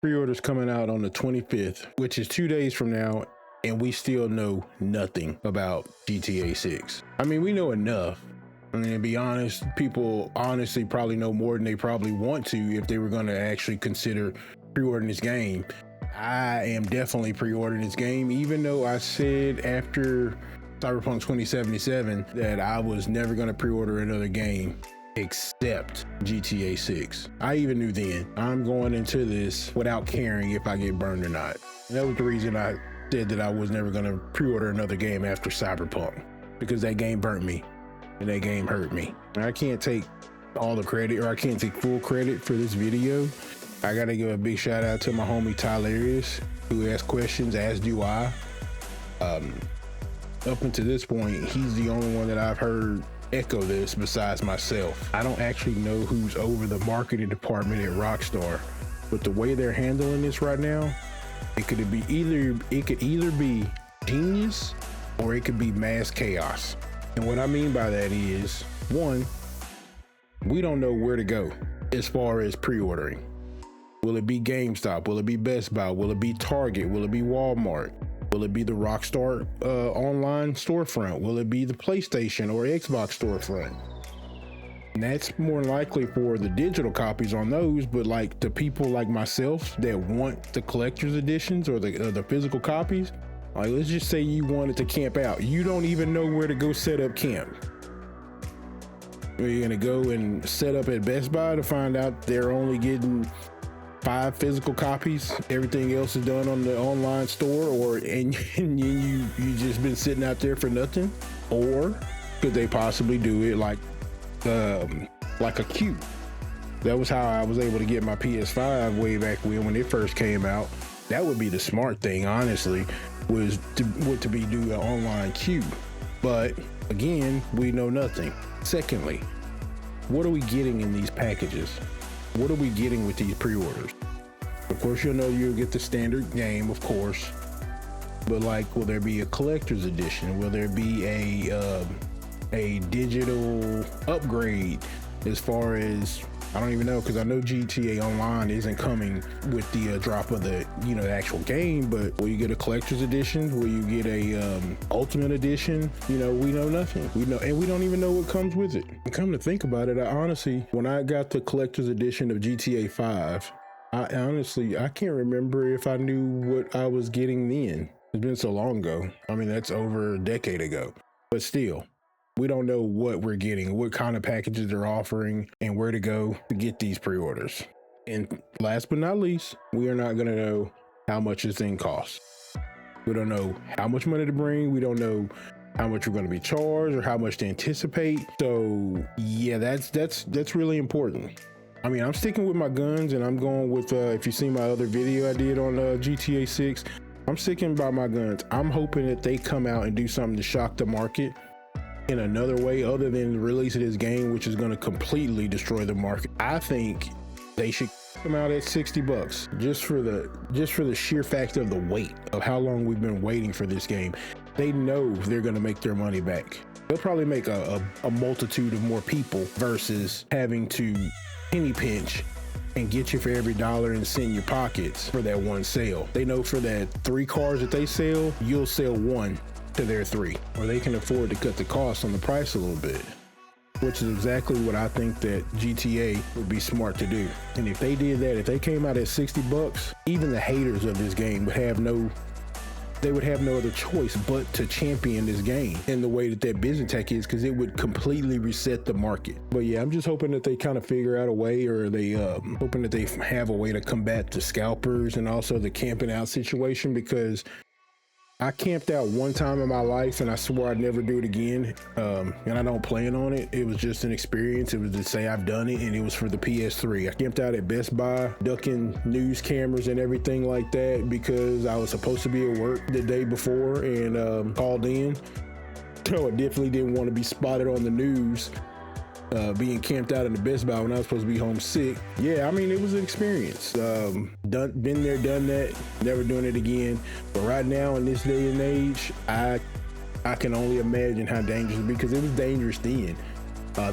Pre-orders coming out on the 25th, which is 2 days from now, and we still know nothing about GTA 6. I mean, we know enough. I mean, to be honest, people honestly probably know more than they probably want to if they were going to actually consider pre-ordering this game. I am definitely pre-ordering this game, even though I said after Cyberpunk 2077 that I was never going to pre-order another game except GTA 6. I even knew then I'm going into this without caring if I get burned or not. And that was the reason I said that I was never going to pre-order another game after Cyberpunk, because that game burnt me and that game hurt me. And I can't take all the credit, or I can't take full credit for this video. I gotta give a big shout out to my homie Tylarius, who asked questions, as do I. Up until this point, he's the only one that I've heard echo this besides myself. I don't actually know who's over the marketing department at Rockstar, but the way they're handling this right now, it could either be genius or it could be mass chaos. And what I mean by that is, one, we don't know where to go as far as pre-ordering. Will it be GameStop? Will it be Best Buy? Will it be Target? Will it be Walmart? Will it be the Rockstar online storefront? Will it be the PlayStation or Xbox storefront? And that's more likely for the digital copies on those, but like the people like myself that want the collector's editions or the physical copies, like let's just say you wanted to camp out. You don't even know where to go set up camp. Are you gonna go and set up at Best Buy to find out they're only getting 5 physical copies, everything else is done on the online store, and you just been sitting out there for nothing? Or could they possibly do it like a queue? That was how I was able to get my PS5 way back when it first came out. That would be the smart thing, honestly, was to be do an online queue. But again, we know nothing. Secondly, what are we getting in these packages? What are we getting with these pre-orders? Of course, you'll get the standard game, of course, but like, will there be a collector's edition? Will there be a digital upgrade as far as, I don't even know, because I know GTA Online isn't coming with the drop of the actual game, but will you get a collector's edition? Will you get a ultimate edition? We know nothing. We don't even know what comes with it. And come to think about it, I honestly, when I got the collector's edition of GTA 5, I can't remember if I knew what I was getting then. It's been so long ago. I mean, that's over a decade ago, but still. We don't know what we're getting, what kind of packages they're offering, and where to go to get these pre-orders. And last but not least, we are not going to know how much this thing costs. We don't know how much money to bring. We don't know how much we're going to be charged or how much to anticipate. So yeah, that's really important. I mean, I'm sticking with my guns, and I'm going with, if you see my other video I did on GTA 6, I'm sticking by my guns. I'm hoping that they come out and do something to shock the market in another way other than the release of this game, which is going to completely destroy the market. I think they should come out at $60 just for the sheer fact of the wait of how long we've been waiting for this game. They know they're going to make their money back. They'll probably make a multitude of more people versus having to penny pinch and get you for every dollar and cent in your pockets for that one sale. They know for that 3 cars that they sell, you'll sell 1 to their 3, or they can afford to cut the cost on the price a little bit, which is exactly what I think that GTA would be smart to do. And if they did that, if they came out at $60, even the haters of this game would have no other choice but to champion this game in the way that business tech is, because it would completely reset the market. But yeah, I'm just hoping that they kind of figure out a way, or they hoping that they have a way to combat the scalpers and also the camping out situation, because I camped out one time in my life and I swore I'd never do it again. And I don't plan on it. It was just an experience. It was to say I've done it, and it was for the PS3. I camped out at Best Buy, ducking news cameras and everything like that, because I was supposed to be at work the day before and called in. So I definitely didn't want to be spotted on the news being camped out in the Best Buy when I was supposed to be home sick. Yeah, I mean, it was an experience. Been there, done that, never doing it again. But right now in this day and age, I can only imagine how dangerous, because it was dangerous then.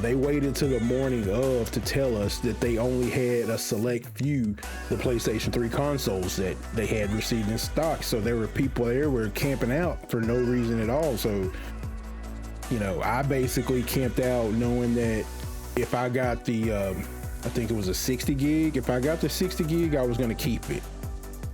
They waited till the morning of to tell us that they only had a select few the PlayStation 3 consoles that they had received in stock. So there were people there were camping out for no reason at all. So, you know, I basically camped out knowing that if I got the, I think it was a 60 gig. If I got the 60 gig, I was going to keep it.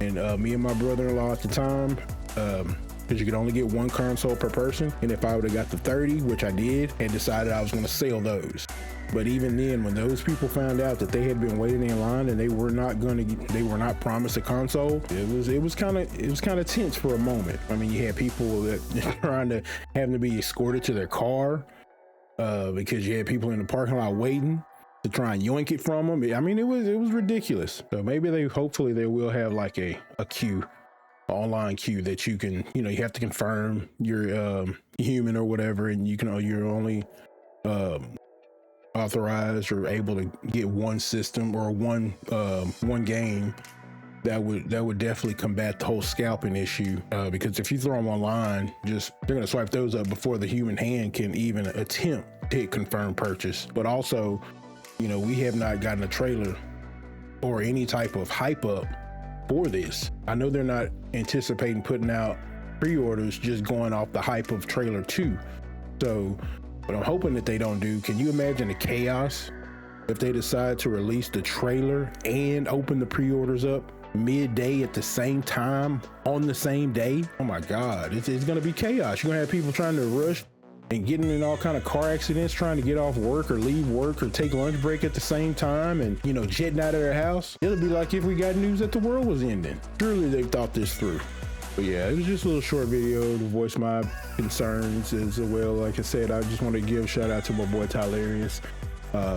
And me and my brother-in-law at the time, because you could only get one console per person, and if I would have got the 30, which I did, and decided I was going to sell those. But even then, when those people found out that they had been waiting in line and they were not promised a console, it was kind of tense for a moment. I mean, you had people that having to be escorted to their car because you had people in the parking lot waiting to try and yoink it from them. I mean, it was ridiculous. So maybe hopefully they will have like a queue, online queue that you can, you know, you have to confirm you're human or whatever, and you're only authorized or able to get one system or one game. That would definitely combat the whole scalping issue, because if you throw them online, they're gonna swipe those up before the human hand can even attempt to hit confirm purchase. But also, you know, we have not gotten a trailer or any type of hype up for this. I know they're not anticipating putting out pre-orders just going off the hype of trailer 2. So, but I'm hoping that they don't do. Can you imagine the chaos if they decide to release the trailer and open the pre-orders up midday at the same time on the same day? Oh my God, it's gonna be chaos. You're gonna have people trying to rush and getting in all kind of car accidents trying to get off work or leave work or take lunch break at the same time, and, you know, jetting out of their house. It'll be like if we got news that the world was ending. Surely they've thought this through. But yeah, it was just a little short video to voice my concerns as well. Like I said, I just want to give a shout out to my boy Tylarius,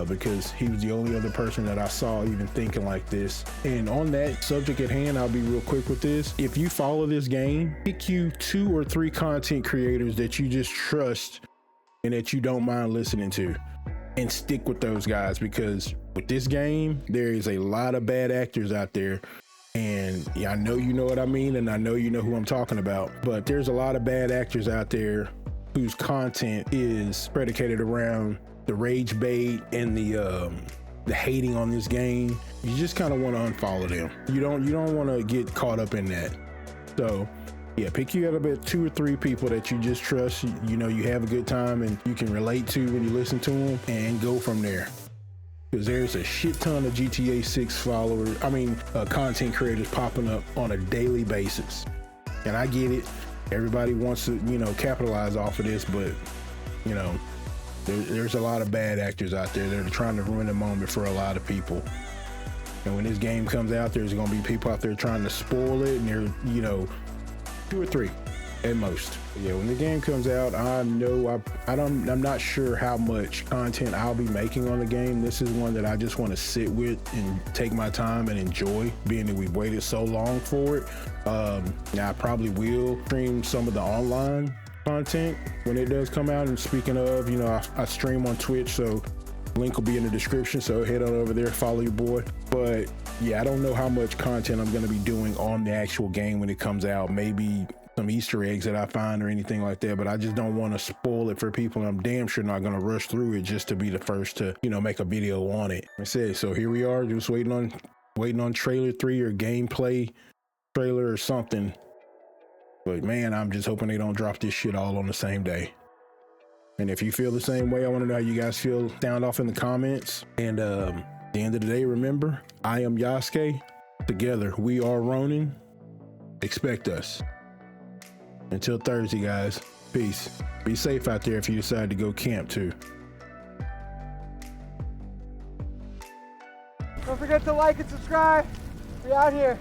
because he was the only other person that I saw even thinking like this. And on that subject at hand, I'll be real quick with this. If you follow this game, pick you 2 or 3 content creators that you just trust and that you don't mind listening to, and stick with those guys, because with this game, there is a lot of bad actors out there. And yeah, I know you know what I mean, and I know you know who I'm talking about, but there's a lot of bad actors out there whose content is predicated around the rage bait and the hating on this game. You just kind of want to unfollow them. You don't want to get caught up in that. So yeah, pick you out about 2 or 3 people that you just trust, you know, you have a good time and you can relate to when you listen to them, and go from there. Because there's a shit ton of GTA 6 content creators popping up on a daily basis. And I get it. Everybody wants to, you know, capitalize off of this, but, you know, there's a lot of bad actors out there that are trying to ruin the moment for a lot of people. And when this game comes out, there's going to be people out there trying to spoil it, and they're, you know, 2 or 3 at most. Yeah, when the game comes out, I'm not sure how much content I'll be making on the game. This is one that I just want to sit with and take my time and enjoy, being that we've waited so long for it. Now I probably will stream some of the online content when it does come out. And speaking of, you know, I stream on Twitch, so link will be in the description, so head on over there, follow your boy. But yeah, I don't know how much content I'm going to be doing on the actual game when it comes out. Maybe some Easter eggs that I find or anything like that, but I just don't want to spoil it for people, and I'm damn sure not going to rush through it just to be the first to, you know, make a video on it. I said, so here we are, just waiting on trailer 3 or gameplay trailer or something. But man, I'm just hoping they don't drop this shit all on the same day. And if you feel the same way, I want to know how you guys feel. Sound off in the comments. And at the end of the day, remember, I am Yasuke. Together, we are Ronin. Expect us. Until Thursday, guys. Peace. Be safe out there if you decide to go camp too. Don't forget to like and subscribe. We out here.